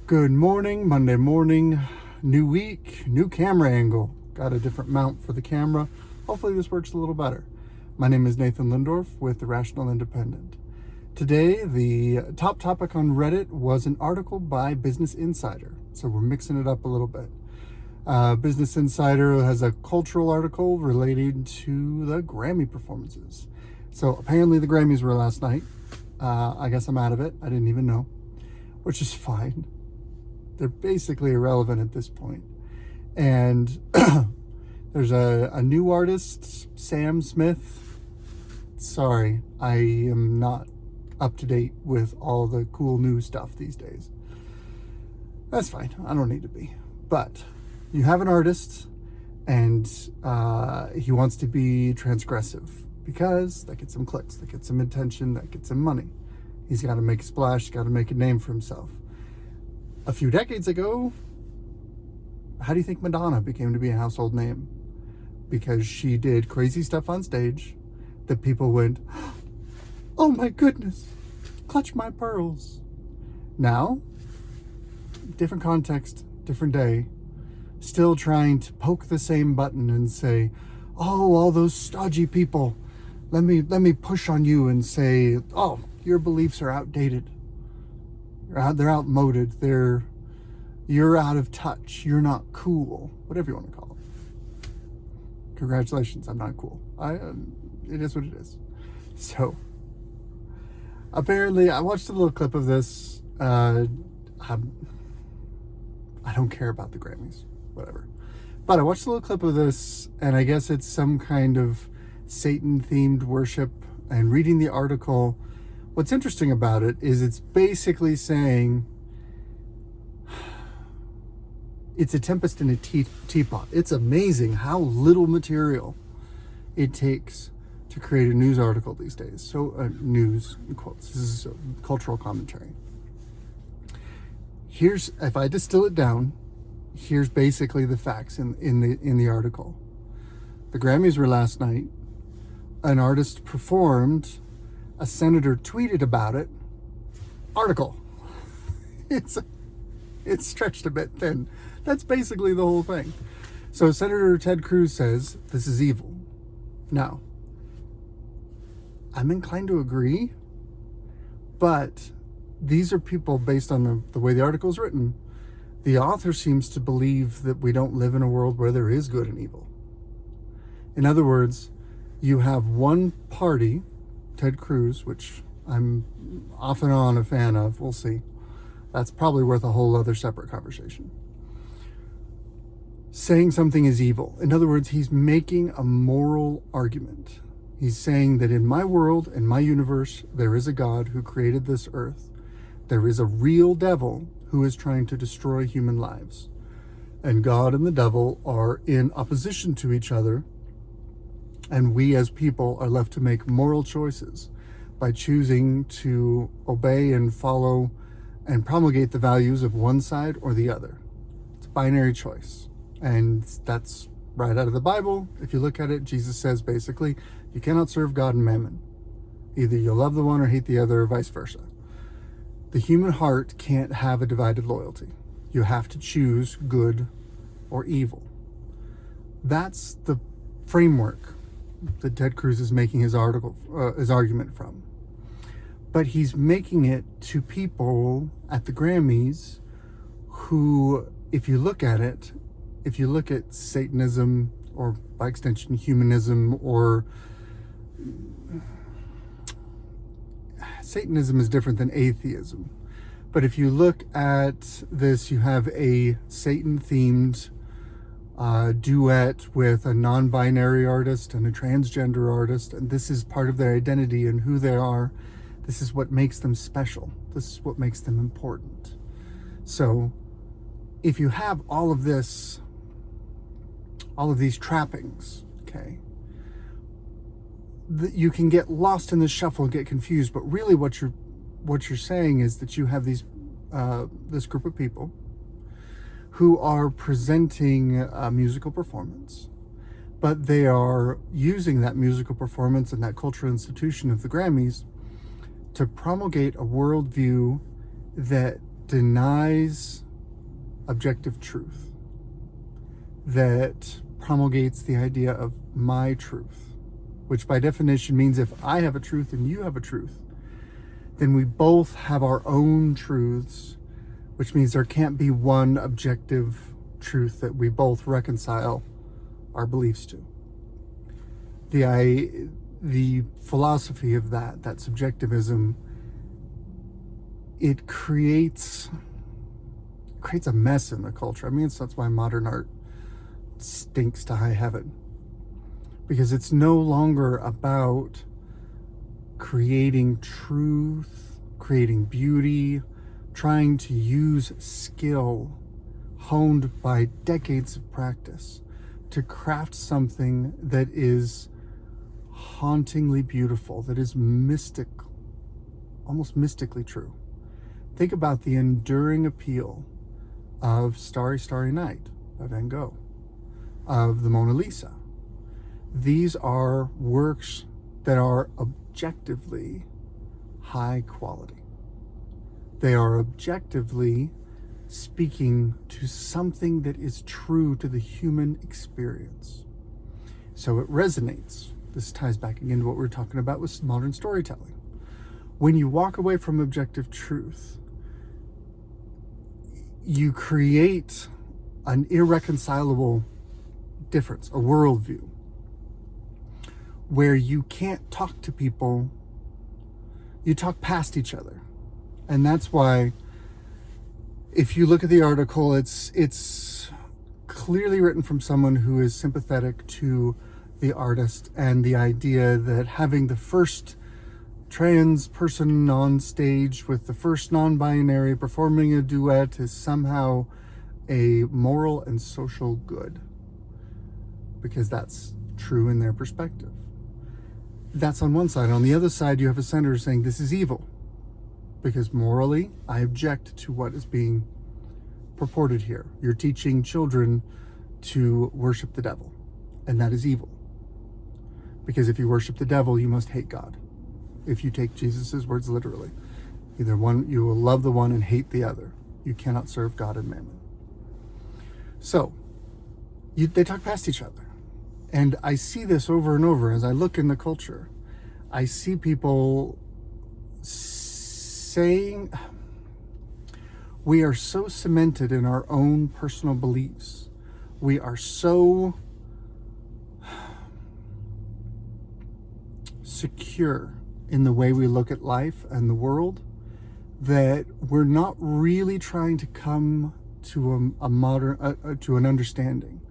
Good morning, Monday morning, new week, new camera angle. Got a different mount for the camera. Hopefully this works a little better. My name is Nathan Lindorf with The Rational Independent. Today, the top topic on Reddit was an article by Business Insider. So we're mixing it up a little bit. Business Insider has a cultural article related to the Grammy performances. So apparently the Grammys were last night. I guess I'm out of it. I didn't even know, which is fine. They're basically irrelevant at this point. And there's a new artist, Sam Smith. Sorry, I am not up to date with all the cool new stuff these days. That's fine. I don't need to be. But you have an artist and he wants to be transgressive because that gets him clicks, that gets him attention, that gets him money. He's got to make a splash, he's got to make a name for himself. A few decades ago, how do you think Madonna became to be a household name? Because she did crazy stuff on stage that people went, oh my goodness, clutch my pearls. Now, different context, different day, still trying to poke the same button and say, oh, all those stodgy people, let me push on you and say, oh, your beliefs are outdated. They're outmoded. You're out of touch. You're not cool. Whatever you want to call it. Congratulations, I'm not cool. It is what it is. So, apparently, I watched a little clip of this. I don't care about the Grammys. Whatever. But I watched a little clip of this, and I guess it's some kind of Satan-themed worship. And reading the article, what's interesting about it is it's basically saying it's a tempest in a teapot. It's amazing how little material it takes to create a news article these days. So news, in quotes. This is a cultural commentary. If I distill it down, here's basically the facts in the article. The Grammys were last night. An artist performed. A senator tweeted about it. Article. It's stretched a bit thin. That's basically the whole thing. So Senator Ted Cruz says this is evil. Now, I'm inclined to agree, but these are people based on the way the article is written. The author seems to believe that we don't live in a world where there is good and evil. In other words, you have one party, Ted Cruz, which I'm off and on a fan of, we'll see. That's probably worth a whole other separate conversation. Saying something is evil. In other words, he's making a moral argument. He's saying that in my world, in my universe, there is a God who created this earth. There is a real devil who is trying to destroy human lives. And God and the devil are in opposition to each other. And we as people are left to make moral choices by choosing to obey and follow and promulgate the values of one side or the other. It's a binary choice. And that's right out of the Bible. If you look at it, Jesus says basically, you cannot serve God and mammon. Either you'll love the one or hate the other, or vice versa. The human heart can't have a divided loyalty. You have to choose good or evil. That's the framework that Ted Cruz is making his argument from. But he's making it to people at the Grammys who, if you look at Satanism, or by extension humanism, or Satanism is different than atheism. But if you look at this, you have a Satan-themed duet with a non-binary artist and a transgender artist, and this is part of their identity and who they are. This is what makes them special. This is what makes them important. So if you have all of these trappings, okay, you can get lost in the shuffle and get confused. But really what you're saying is that you have this group of people who are presenting a musical performance, but they are using that musical performance and that cultural institution of the Grammys to promulgate a worldview that denies objective truth, that promulgates the idea of my truth, which by definition means if I have a truth and you have a truth, then we both have our own truths, which means there can't be one objective truth that we both reconcile our beliefs to. The philosophy of that subjectivism, it creates a mess in the culture. I mean, that's why modern art stinks to high heaven, because it's no longer about creating truth, creating beauty, trying to use skill honed by decades of practice to craft something that is hauntingly beautiful, that is mystic, almost mystically true. Think about the enduring appeal of Starry, Starry Night by Van Gogh, of the Mona Lisa. These are works that are objectively high quality. They are objectively speaking to something that is true to the human experience. So it resonates. This ties back again to what we were talking about with modern storytelling. When you walk away from objective truth, you create an irreconcilable difference, a worldview, where you can't talk to people, you talk past each other. And that's why, if you look at the article, it's clearly written from someone who is sympathetic to the artist and the idea that having the first trans person on stage with the first non-binary performing a duet is somehow a moral and social good, because that's true in their perspective. That's on one side. On the other side, you have a senator saying this is evil, because morally I object to what is being purported here. You're teaching children to worship the devil, and that is evil, because if you worship the devil, you must hate God. If you take Jesus's words literally, either one, you will love the one and hate the other. You cannot serve God and mammon. So they talk past each other. And I see this over and over as I look in the culture. I see people saying, we are so cemented in our own personal beliefs. We are so secure in the way we look at life and the world that we're not really trying to come to to an understanding.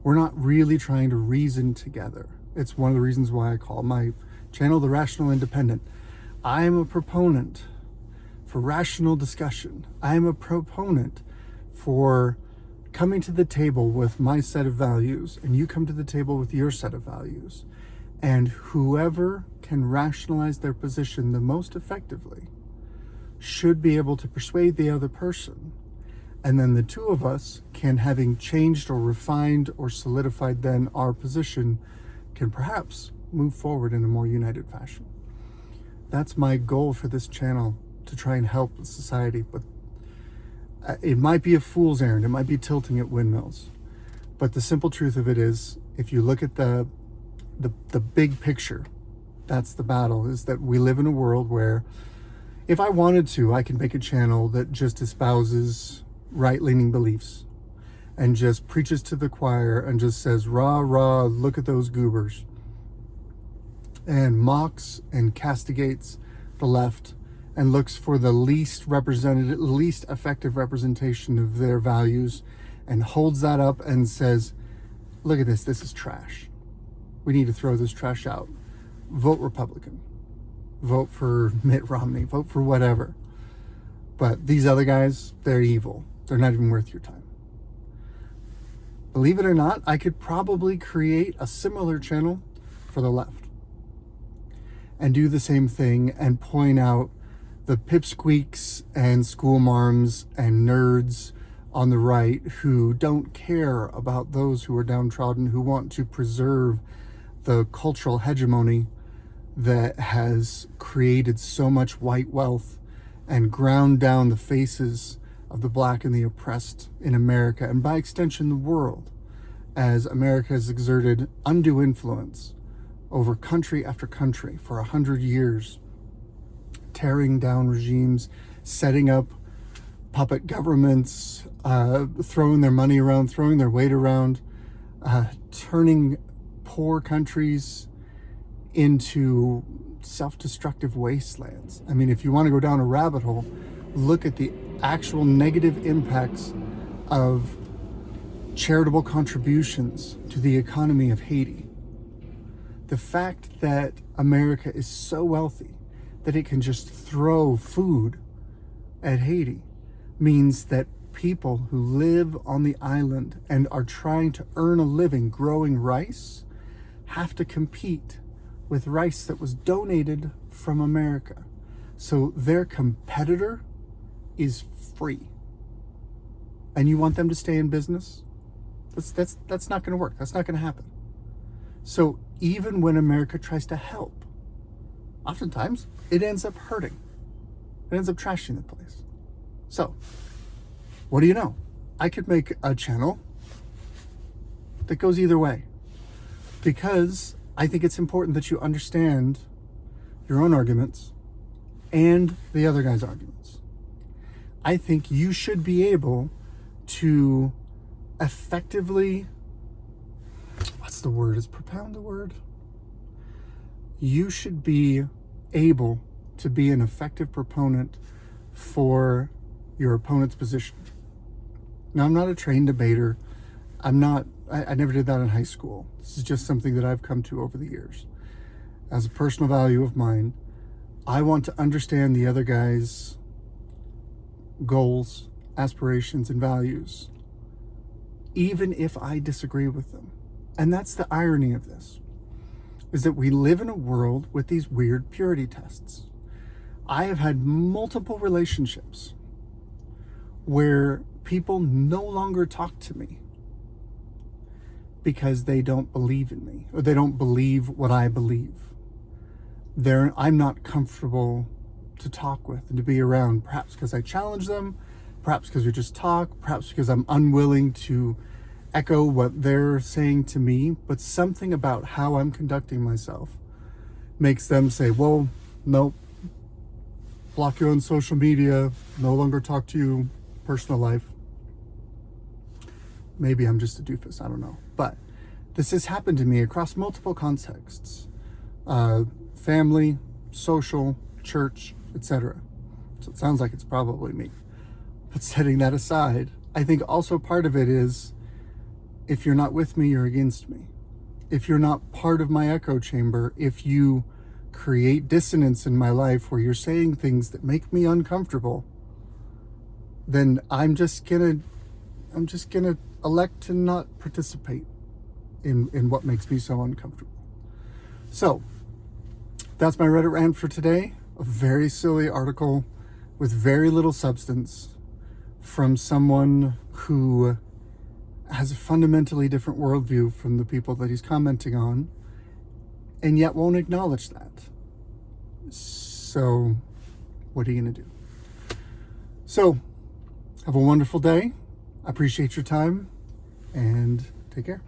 We're not really trying to reason together. It's one of the reasons why I call my channel The Rational Independent. I am a proponent for rational discussion. I am a proponent for coming to the table with my set of values, and you come to the table with your set of values. And whoever can rationalize their position the most effectively should be able to persuade the other person. And then the two of us can, having changed or refined or solidified then our position, can perhaps move forward in a more united fashion. That's my goal for this channel, to try and help society. But it might be a fool's errand. It might be tilting at windmills. But the simple truth of it is, if you look at the big picture, that's the battle, is that we live in a world where if I wanted to, I can make a channel that just espouses right-leaning beliefs and just preaches to the choir and just says, rah, rah, look at those goobers, and mocks and castigates the left and looks for the least effective representation of their values and holds that up and says, look at this is trash. We need to throw this trash out. Vote Republican. Vote for Mitt Romney. Vote for whatever. But these other guys, they're evil. They're not even worth your time. Believe it or not, I could probably create a similar channel for the left and do the same thing and point out the pipsqueaks and schoolmarms and nerds on the right who don't care about those who are downtrodden, who want to preserve the cultural hegemony that has created so much white wealth and ground down the faces of the black and the oppressed in America, and by extension the world, as America has exerted undue influence over country after country for 100 years, tearing down regimes, setting up puppet governments, throwing their money around, throwing their weight around, turning poor countries into self-destructive wastelands. I mean, if you want to go down a rabbit hole, look at the actual negative impacts of charitable contributions to the economy of Haiti. The fact that America is so wealthy that it can just throw food at Haiti means that people who live on the island and are trying to earn a living growing rice have to compete with rice that was donated from America. So their competitor is free. And you want them to stay in business? That's not going to work. That's not going to happen. So even when America tries to help, oftentimes it ends up hurting. It ends up trashing the place. So, what do you know? I could make a channel that goes either way, because I think it's important that you understand your own arguments and the other guy's arguments. I think you should be able to effectively, what's the word? Is propound the word? You should be able to be an effective proponent for your opponent's position. Now, I'm not a trained debater. I never did that in high school. This is just something that I've come to over the years. As a personal value of mine, I want to understand the other guy's goals, aspirations, and values, even if I disagree with them. And that's the irony of this, is that we live in a world with these weird purity tests. I have had multiple relationships where people no longer talk to me because they don't believe in me, or they don't believe what I believe. I'm not comfortable to talk with and to be around, perhaps because I challenge them, perhaps because we just talk, perhaps because I'm unwilling to echo what they're saying to me, but something about how I'm conducting myself makes them say, well, nope, block you on social media, no longer talk to you, personal life. Maybe I'm just a doofus, I don't know. But this has happened to me across multiple contexts. Family, social, church, etc. So it sounds like it's probably me. But setting that aside, I think also part of it is, if you're not with me, you're against me. If you're not part of my echo chamber, if you create dissonance in my life where you're saying things that make me uncomfortable, then I'm just gonna elect to not participate in what makes me so uncomfortable. So that's my Reddit rant for today. A very silly article with very little substance from someone who has a fundamentally different worldview from the people that he's commenting on, and yet won't acknowledge that. So what are you gonna do? So have a wonderful day. I appreciate your time, and take care.